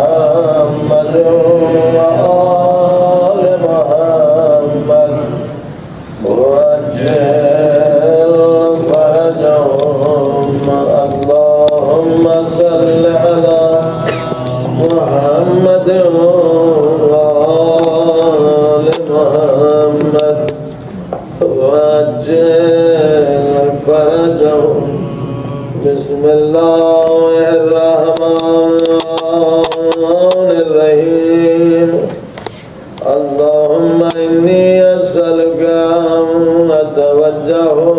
محمد وآل محمد وعجل فرجهم اللهم صل على محمد وآل محمد وعجل فرجهم بسم الله الرحمن الرحيم اللهم إني أسألك أن أتوجه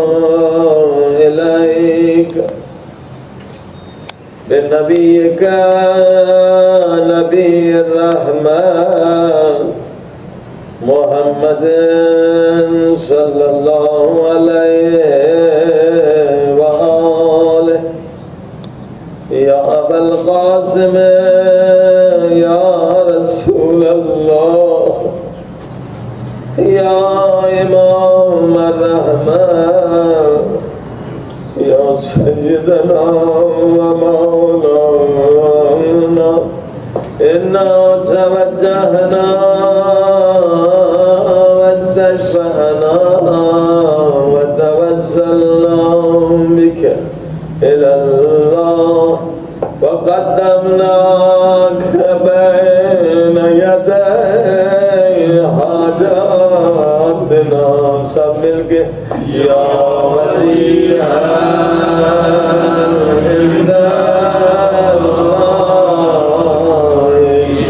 إليك بنبيك نبي الرحمة محمد صلى الله عليه وآله يا أبا القاسم يا رسول الله يا إمام الرحمة يا سيدنا ومولانا إنا توجهنا واستشفعنا وتوسلنا بك إلى الله وقدمناك بين يدي حاجاتنا سب مل کے یا وجیہا عند اللہ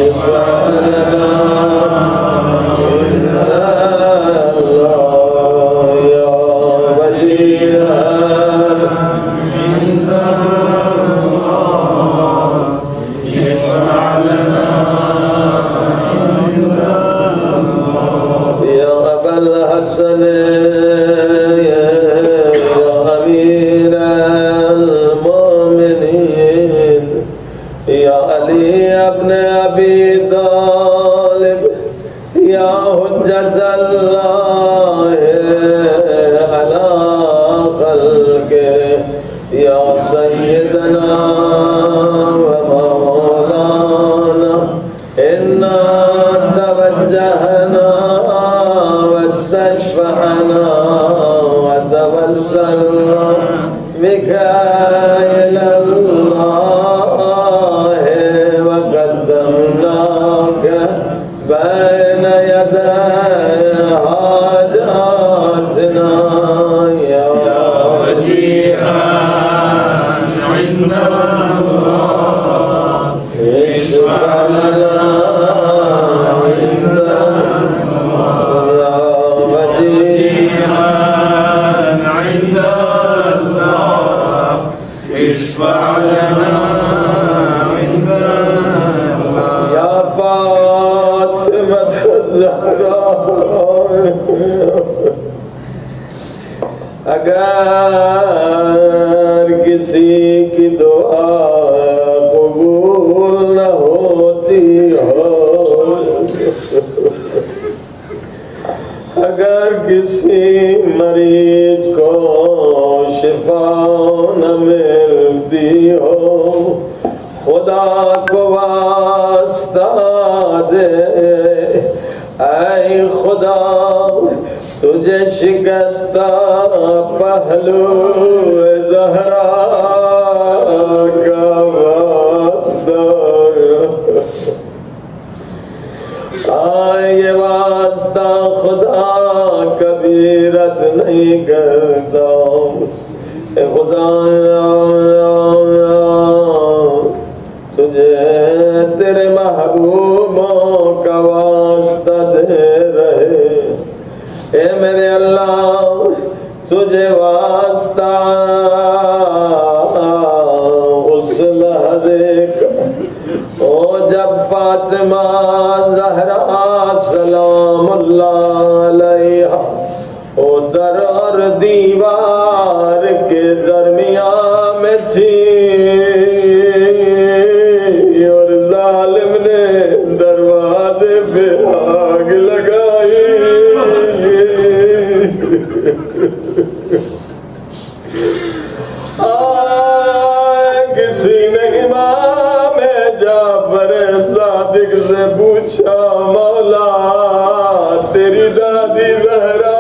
اشفع لنا عند اللہ یا وجیہا عند اللہ اشفع لنا عند اللہ یا ابا الحسن ابن ابی طالب یا حجت اللہ علی خلقہ یا سیدنا و مولانا انا توجہنا واستشفعنا وتوسلنا بک الی اللہ وقدمناك بين يدي حاجاتنا يا وجيها عند الله اشفع لنا عند الله يا وجيها عند الله اشفع لنا فاطمة الزہراء اگر کسی کی دعا قبول نہ ہوتی ہو اگر کسی مریض کو شفا نہ ملتی ہو خدا کو واسطہ دے اے خدا تجھے شکستہ پہلو زہرا کا واسطہ یہ واسطہ خدا کبھی رد نہیں کرتا اے خدا تجھے تیرے محبوبوں کا واسطہ دے رہے اے میرے اللہ تجھے واسطہ اس لحظے کا او جب فاطمہ زہرا سلام اللہ علیہا او در اور دیوار کے درمیان میں تھی دروازے پہ آگ لگائی کسی نے امام جعفر صادق سے پوچھا مولا تیری دادی زہرا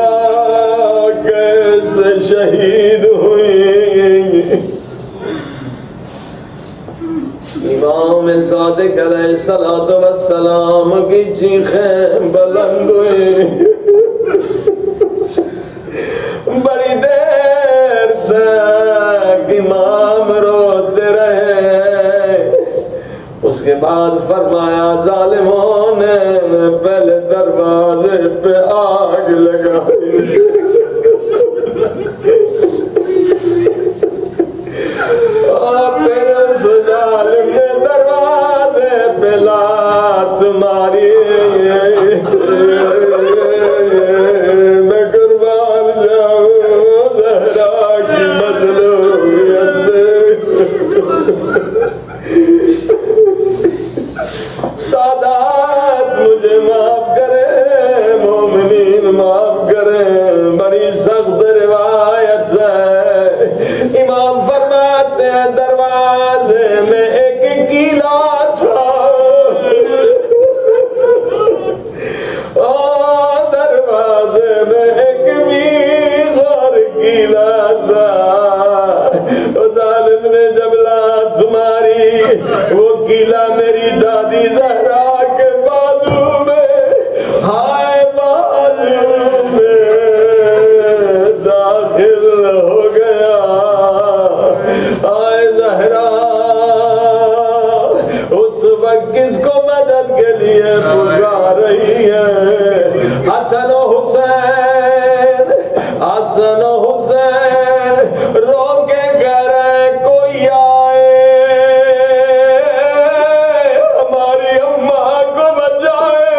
کیسے شہید ہوئی؟ امام صادق علیہ السلام کی چیخیں بلند ہوئی، بڑی دیر تک امام روتے رہے، اس کے بعد فرمایا ظالموں نے پہلے دروازے پہ آگ لگائی، اور پھر اس ظالم نے دروازے پہ لات ماری، میں قربان جاؤں زہرا کی مظلومیت سادات مجھے معاف کرے، مومنین معاف کرے، بڑی سخت روایت ہے۔ امام فرماتے ہیں دروازے میں ایک کیلا تھا، دروازے میں ایک میغور کیلا تھا، ظالم نے جب لات ماری وہ کیلا میری دادی زہرا کے بازو میں، ہائے بازو میں داخل ہو گیا، ہائے زہرا اس وقت کس کو مدد کے لیے پکار رہی ہے؟ حسن و حسین، حسن و حسین رو کے کہہ رہے کوئی آئے ہماری اماں کو بچائے،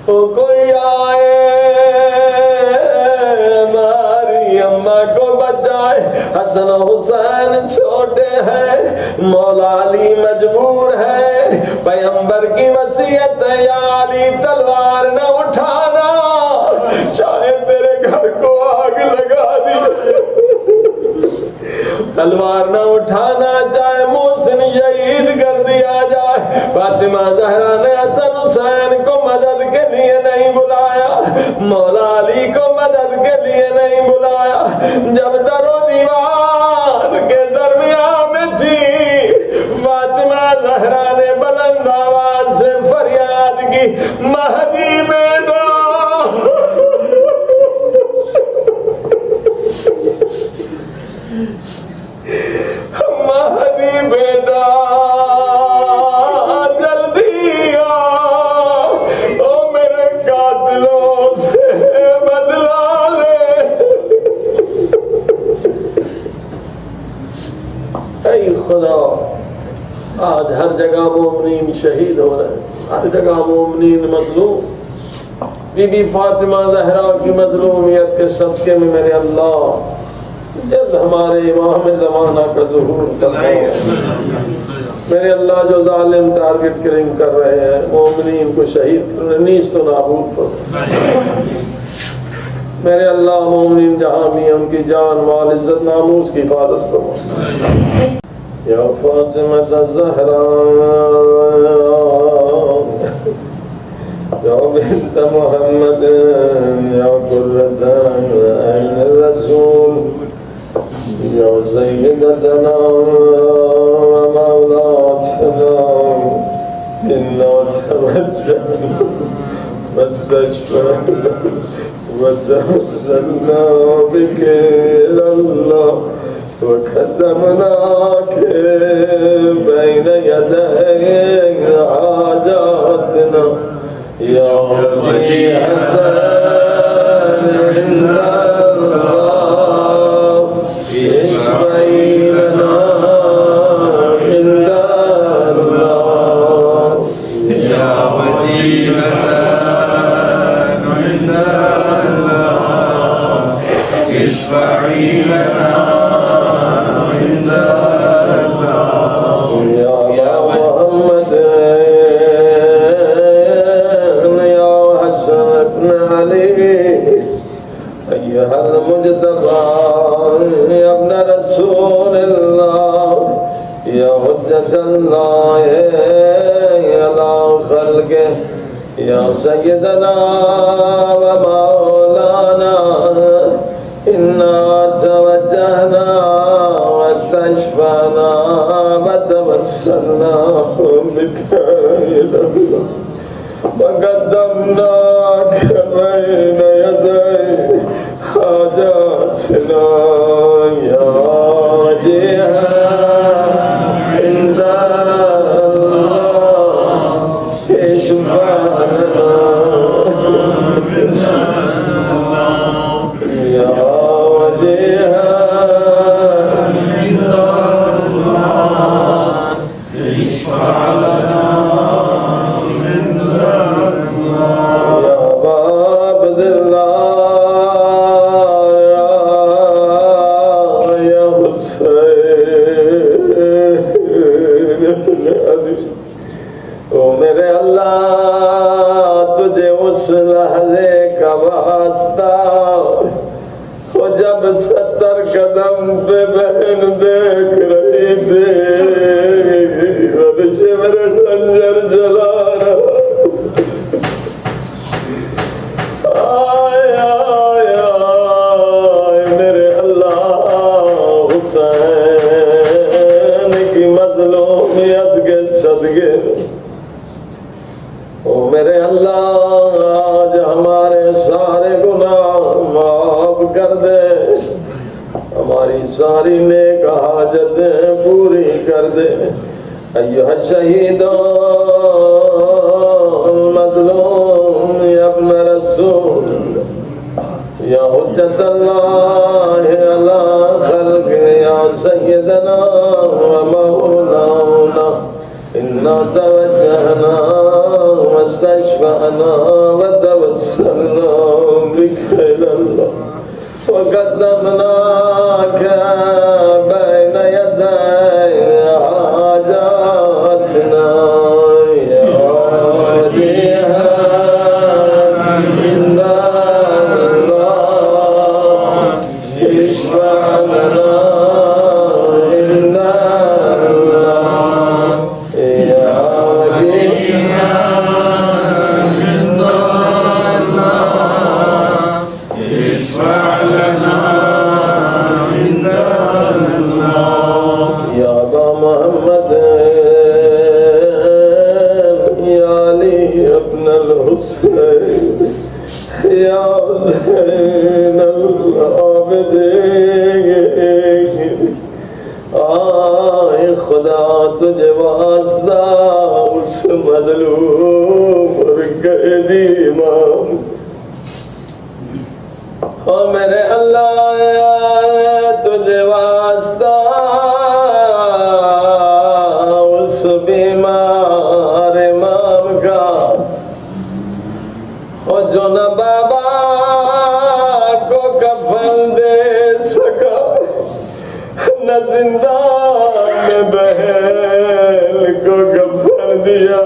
او کوئی آئے ہماری اماں کو بچائے۔ حسن و حسین چھوٹے ہیں، مولا علی مجبور ہے، پیغمبر کی وصیت ہے یا علی تلوار نہ اٹھانا، چاہے تیرے گھر کو آگ لگا دی، تلوار نہ اٹھانا، چاہے محسن شہید کر دیا جائے۔ فاطمہ زہرا نے حسن حسین کو مدد کے لیے نہیں بلایا، مولا علی کو مدد کے لیے نہیں بلایا، جب در و دیوار کے درمیان میں تھی، فاطمہ زہرا نے بلند آواز سے فریاد کی، مہدی بیٹا، مہدی بیٹا جلدی آ، او میرے قاتلوں سے بدلا لے۔ اے خدا، آج ہر جگہ مومنین شہید ہو رہے ہیں، ہر جگہ مومنین مظلوم، بی بی فاطمہ زہرا کی مظلومیت کے صدقے میں میرے اللہ جب ہمارے امام زمانہ کا ظہور کرنا ہے، میرے اللہ جو ظالم ٹارگٹ کلنگ کر رہے ہیں، مومنین کو شہید نیست و نابود کرو، میرے اللہ مومنین جہاں بھی ان کی جان مال عزت ناموس کی حفاظت کرو۔ یا فاطمہ الزہرا یا بنت محمد یا قرۃ عین الرسول یا سیدتنا و مولاتنا انا توجہنا واستشفعنا وتوسلنا بک الی اللہ وقدمناک بین یدی حاجاتنا یا وجیہۃ عند اللہ اشفعی لنا عند اللہ یا وجیہۃ عند اللہ اشفعی لنا عند اللہ یا محمد یا حسن بركة الله على خلقه يا سيدنا ومولانا إنا توجهنا واستشفعنا وتوسلنا بك إلى الله وقدمناك بين يدي حاجاتنا يا وجيها عند الله اشفع لنا يا وجيها عند الله اشفع لنا میرے اللہ تجھے اس لحظے کا واسطہ وہ جب 70 قدم پہ بہن دیکھ رہی تھی اور شمر خنجر جلا رہا آیا میرے اللہ حسین کی مظلومیت کے صدقے میرے اللہ آج ہمارے سارے گناہ معاف کر دے ہماری ساری نیک حاجتیں پوری کر دے ایھا الشہید المظلوم یا ابن رسول یا حجت اللہ علی خلق یا سیدنا و مولانا انا توجہنا واستشفعنا وتوسلنا بك إلى الله وقدمناك بين يدي حاجاتنا يا وجيها عند الله اشفع لنا عند الله يا وجيها یا زین العابدین آئے خدا تجھے واسطہ اس مظلوم اور قیدی امام میرے اللہ تجھے واسطہ اس بیمار امام کا جو نہ بابا کو کفن دے سکا نہ زندہ میں بہن کو کفن دیا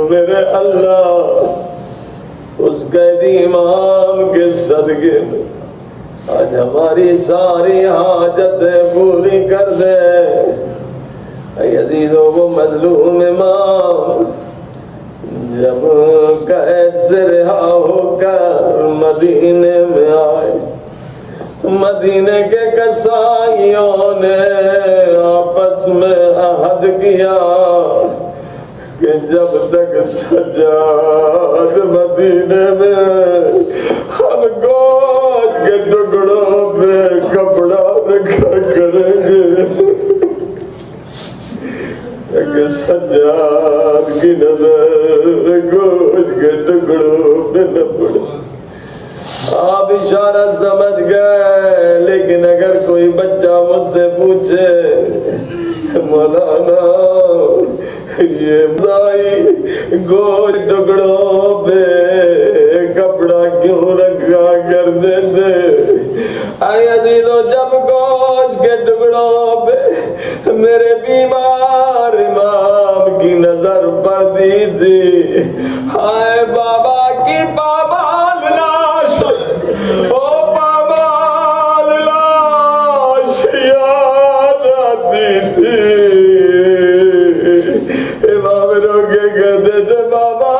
میرے اللہ اس قیدی امام کے صدقے میں آج ہماری ساری حاجتیں پوری کر دے اے عزیزوں وہ مظلوم امام جب قید سے رہا ہو کر مدینے میں آئے مدینے کے قصائیوں نے آپس میں عہد کیا کہ جب تک سجاد مدینے میں ہم گوشت کے ٹکڑوں پہ کپڑا رکھا کریں گے کہ سجاد کی نظر گوشت کے ٹکڑوں پہ نہ پڑے آپ اشارہ سمجھ گئے لیکن اگر کوئی بچہ مجھ سے پوچھے مولانا یہ بھائی گوشت ٹکڑوں پہ کپڑا کیوں رکھا کرتے تھے اے عزیزو جب گوشت کے ٹکڑوں پہ میرے بیمار امام کی نظر پڑتی تھی ہائے بابا کی پامال لاش او پامال لاش یاد آتی دی تھی امام روکے کہتے تھے بابا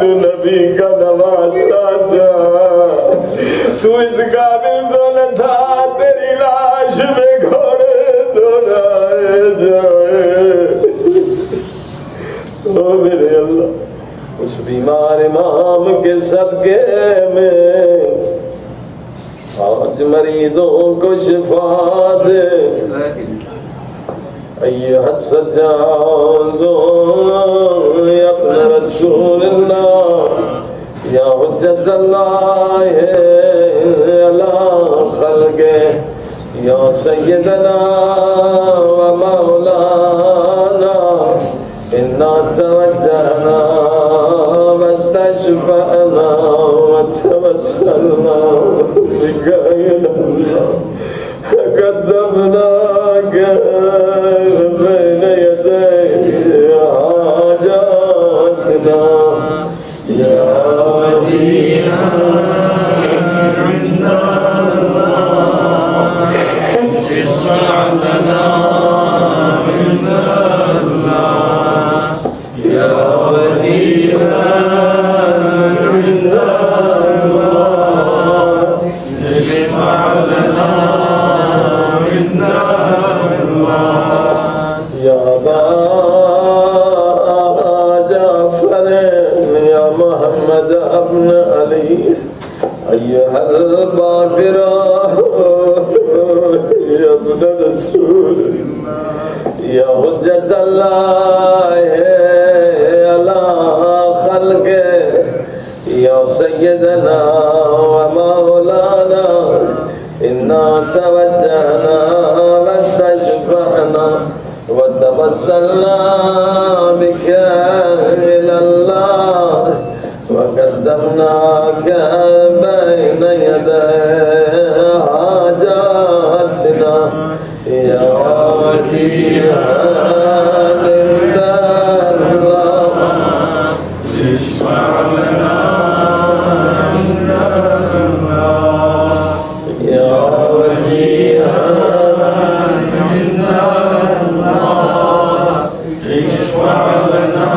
تو نبی کا نواسا تھا تو اس قابل تو نہ تھا تیری لاش میں گھوڑے دوڑائے جائے او میرے اللہ اس بیمار امام کے صدقے میں آج مریضوں کو شفا دے ایہا السجاد یا ابن رسول اللہ یا حجت اللہ علی خلقہ یا سیدنا و مولانا انا توجہنا واستشفعنا وتوسلنا بك إلى الله قدمناك بين يدي حاجاتنا يا ولينا عند الله اشفع لنا عند الله يا ولينا عند الله اشفع لنا عند الله يا أبا جعفر يا محمد ابن علي أيها الباقر يا ابن رسول يا حجة الله على خلقه يا سيدنا ومولانا إنا توجهنا واستشفعنا وتوسلنا بك إلى الله وقدمناك بين يدي حاجاتنا يا وجيها عند الله اشفع لنا عند الله يا وجيها عند الله اشفع لنا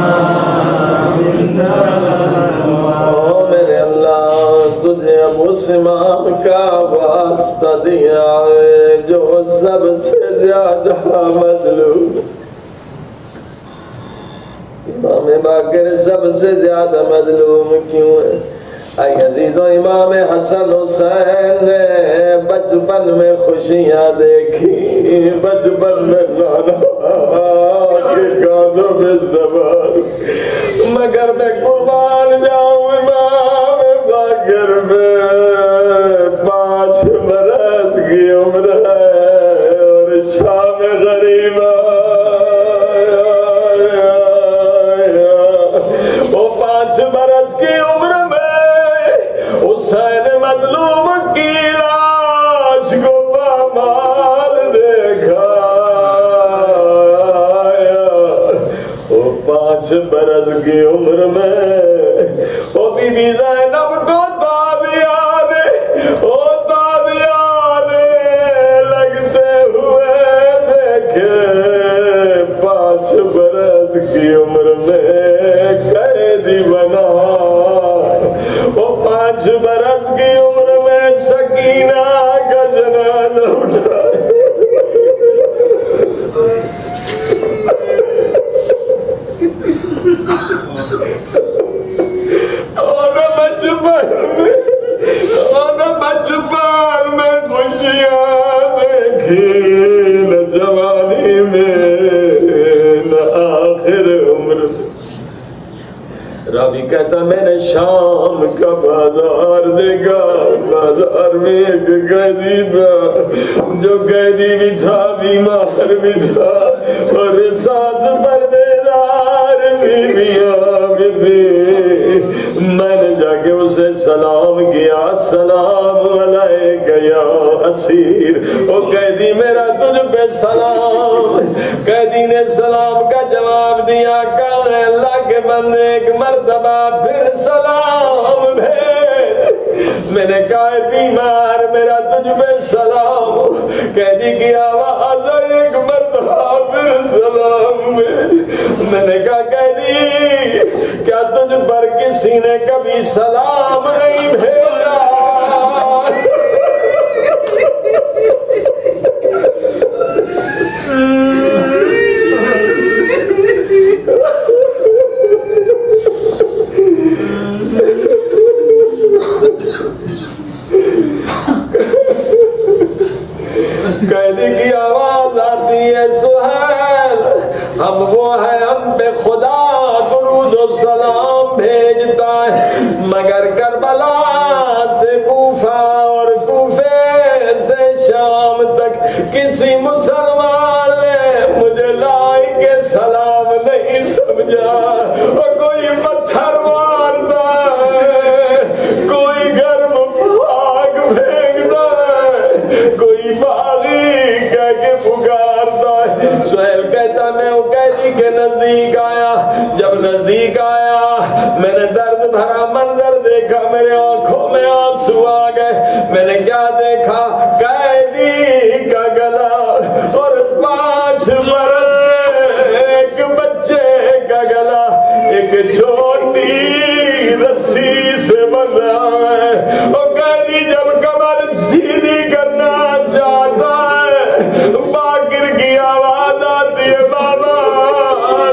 عند الله میرے اللہ تجھے ابو سمام کا واسطہ دیا ہے جو سب سے زیادہ مظلوم امام باقر سب سے زیادہ مظلوم کیوں ہے اے عزیزو امام حسن حسین نے بچپن میں خوشیاں دیکھی بچپن میں نانا کے کانوں میں زبان مگر میں قربان جاؤں امام باقر میں 5 برس کی عمر ہے اور شام غریبہ وہ 5 برس کی عمر میں حسین مظلوم کی لاش کو پامال دیکھا وہ 5 برس کی عمر میں وہ بی بی زینب کو تابعانے لگتے ہوئے دیکھے 5 برس کی عمر میں قیدی بنا وہ 5 برس کی عمر میں سکینہ کا جنازہ اٹھا اور بچپن میں خوشیاں دیکھی نہ جوانی میں نہ آخر عمر میں راوی کہتا میں نے شام کا بازار دیکھا بازار میں ایک قیدی تھا جو قیدی بھی تھا بیمار بھی تھا اور ساتھ پردے دار بیویاں بھی تھی میں نے جا کے اسے سلام کیا السلام علیکہ یا اسیر او قیدی میرا تجھ پہ سلام قیدی نے سلام کا جواب دیا کہا اللہ کے بندے ایک مرتبہ پھر سلام بھیج میں نے کہا بیمار میرا تجھ پہ سلام قیدی کی آواز ایک مرتبہ کسی نے کبھی سلام نہیں بھیجا. قیدی کی آواز آتی ہے سہیل ہم وہ ہے ہم پہ خدا درود و سلام بھیجتا ہے مگر کربلا سے کوفہ اور کوفے سے شام تک کسی مسلمان نے مجھے لائق سلام نہیں سمجھا. اور کوئی پتھر مارتا ہے کوئی گرم آگ پھینکتا ہے کوئی باغی کہہ کے پکارتا ہے. سہیل کہتا میں وہ قیدی کے نزدیک آیا. جب نزدیک آیا میں نے درد بھرا منظر دیکھا میرے آنکھوں میں آنسو آ گئے. میں نے کیا دیکھا قیدی کا گلا اور 5 برس ایک بچے کا گلا ایک چھوٹی رسی سے بن رہا ہے. اور قیدی جب کمر سیدھی کرنا چاہتا ہے باقر کی آواز آتی ہے بابا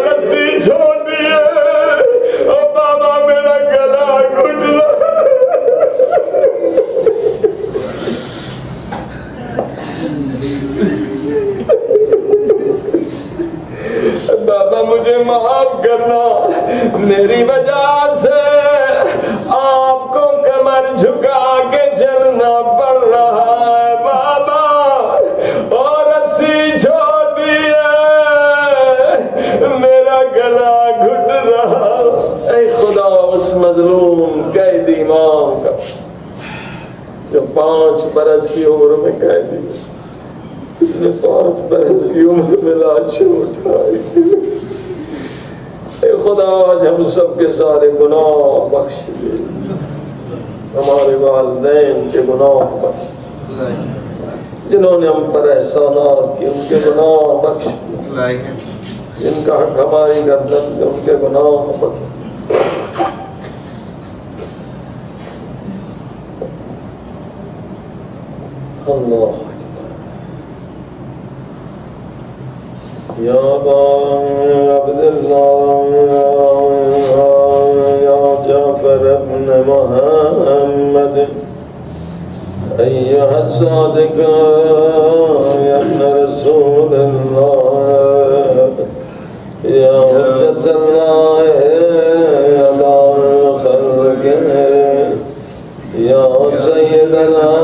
رسی چھوٹی ہے اور بابا میرا گلا گھٹ رہا. بابا مجھے معاف کرنا میری وجہ سے آپ کو کمر جھکا کے چلنا پڑ رہا ہے بابا اور رسی چھوٹی ہے میرا گلا گھٹ رہا. اے خدا اس مظلوم قیدی امام کا جو 5 برس کی عمر میں قیدی اس نے 5 برس کی عمر میں لاشیں اٹھائی. اے خدا آج ہم سب کے سارے گناہ بخش دے ہمارے والدین کے گناہ بخش جنہوں نے ہم پر احسانات کیے ان کے گناہ بخش جن کا حق ہماری گردن میں ان کے گناہ بخش. اللہ یا عبد اللہ یا جعفر ابن محمد ایھا الصادق یا ابن رسول اللہ یا حجت اللہ علی خلقہ یا سیدنا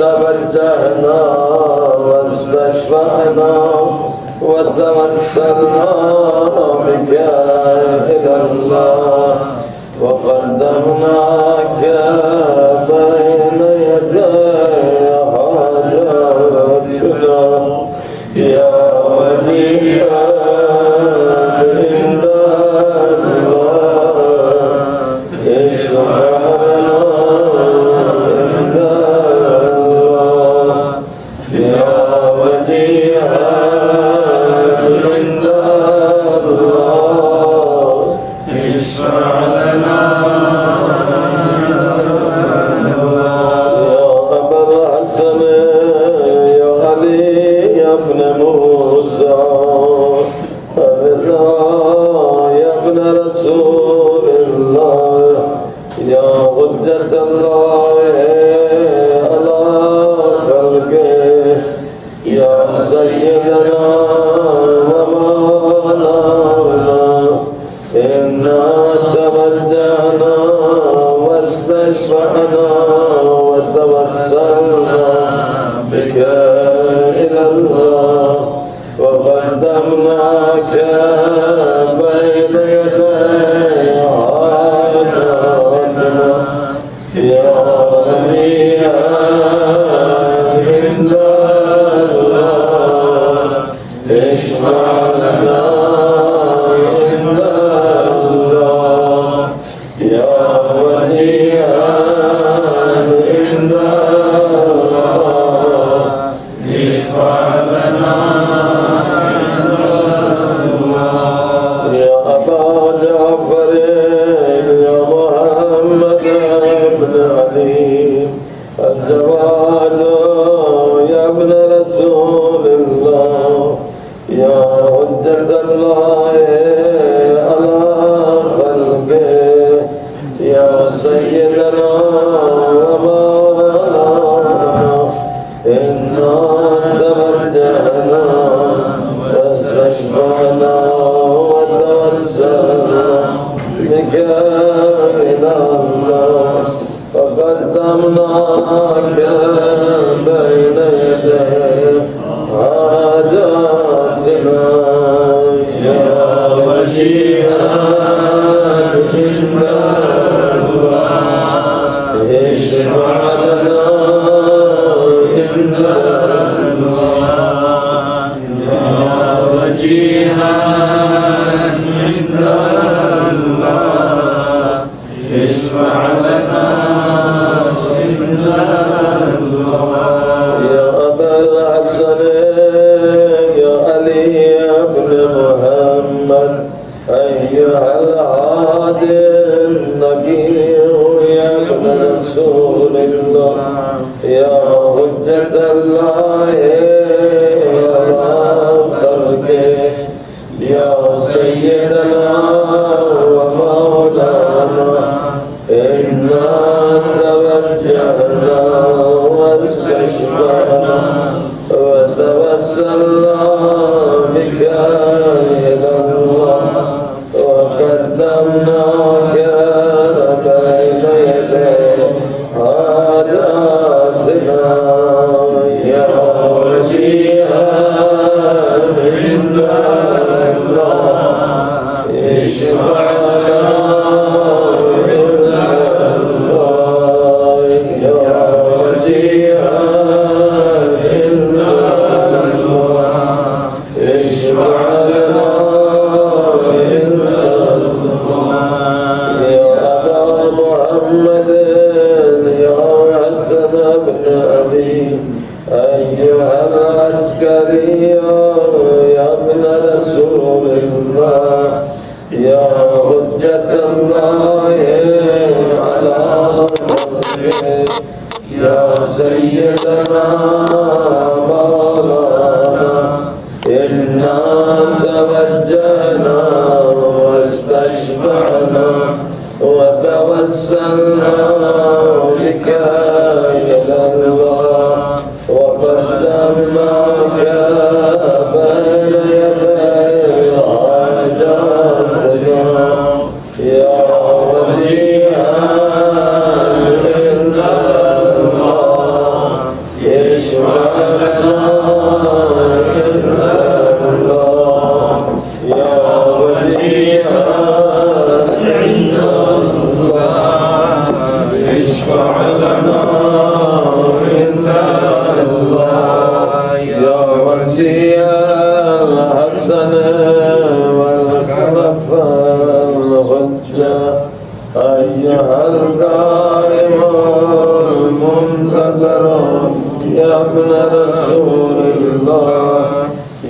توجهنا واستشفعنا وتوسلنا بك إلى الله فقدمنا بين يدي حاجاتنا يا ولي الله اشفع لنا عند وتوسلنا بك إلى الله وقدمناك بين يدي حاجاتنا يا وليا عند الله اشفع لنا عند الله يا وليا عند الله اشفع لنا الجواد يا ابن رسول الله يا حجة الله على خلقه يا سيدنا ومولانا إنا تمدحنا واستشفعنا وتوسلنا بك إلى الله وقدمناك بين يدي حاجاتنا يا وجيها عند الله اشفع لنا عند الله يا وجيها عند الله اشفع لنا يا أبا الحسن يا علي بن محمد أيها الهادي النقي يا ابن رسول الله يا حجة الله على خلقه يا سيدنا ومولانا إنا توجهنا واستشفعنا وتوسلنا بك إلى الله وقدمناك بين يدي حاجاتنا يا وجيها عند الله اشفع لنا أيها العسكري يا ابن رسول الله يا حجة الله على خلقه يا سيدنا مولانا إنا توجهنا واستشفعنا وتوسلنا بك إلى الله وقدمناك بين يدي حاجاتنا يا وجيها عند الله اشفع لنا عند الله يا وجيها عند الله اشفع لنا عند الله يا وسيع الحسن والخلفاء الحجة أيها القائم المنتظر يا ابن رسول الله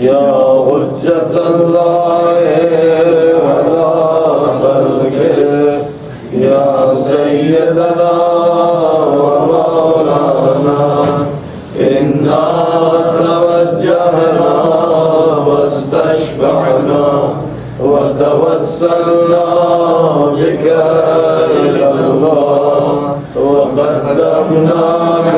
يا حجة الله على خلقه يا سيدنا ومولانا إنا توجهنا واستشفعنا وتوسلنا بك إلى الله وقدمناك